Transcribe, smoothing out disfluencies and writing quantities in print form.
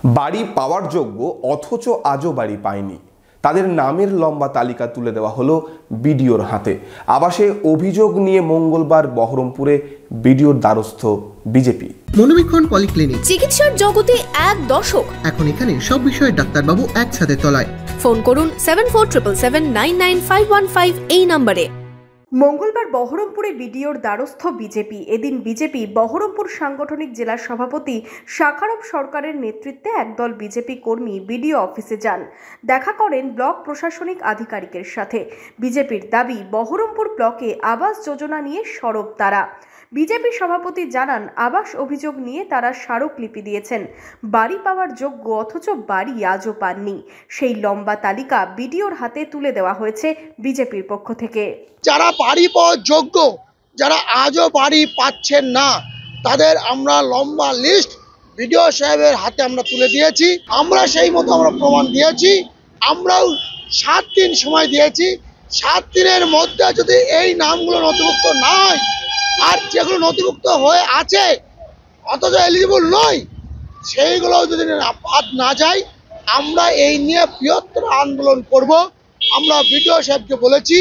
বাড়ি পাওয়ার যোগ্য অথচ আজও বাড়ি পায়নি, তাদের নামের লম্বা তালিকা তুলে দেওয়া হলো বিডিওর হাতে। আবাসে অভিযোগ নিয়ে মঙ্গলবার বহরমপুরে বিডিওর দ্বারস্থ বিজেপি। মনোবীক্ষণ পলিক্লিনিক, চিকিৎসার জগতে এক দশক। এখন এখানে সব বিষয়ে ডাক্তারবাবু একসাথে তলায়। ফোন করুন 7477799515 এই নম্বরে। মঙ্গলবার বহরমপুরে বিডিওর দ্বারস্থ বিজেপি। এদিন বিজেপি বহরমপুর সাংগঠনিক জেলা সভাপতি শাখারব সরকারের নেতৃত্বে একদল বিজেপি কর্মী বিডিও অফিসে যান, দেখা করেন ব্লক প্রশাসনিক আধিকারিকের সাথে। বিজেপির দাবি, বহরমপুর ব্লকে আবাস যোজনা নিয়ে সরব তারা। বিজেপি সভাপতি জানান, আবাস অভিযোগ নিয়ে তারা স্মারকলিপি দিয়েছেন, বাড়ি পাওয়ার যোগ্য অথচ বাড়ি আজও পাননি। সেই লম্বা তালিকা বিডিওর হাতে তুলে দেওয়া হয়েছে বিজেপির পক্ষ থেকে। যারা বাড়ি পাওয়ার যোগ্য, যারা আজও বাড়ি পাচ্ছেন না, তাদের আমরা লম্বা লিস্ট বিডিও সাহেবের হাতে আমরা তুলে দিয়েছি। আমরা সেই মতো আমরা প্রমাণ দিয়েছি। আমরাও 7 দিন সময় দিয়েছি। 7 দিনের মধ্যে যদি এই নামগুলো নথিভুক্ত না হয়, আর যেগুলো নথিভুক্ত হয়ে আছে অথচ এলিজিবল নয়, সেইগুলো যদি বাদ না যায়, আমরা এই নিয়ে বৃহত্তর আন্দোলন করব। আমরা বিডিও সাহেবকে বলেছি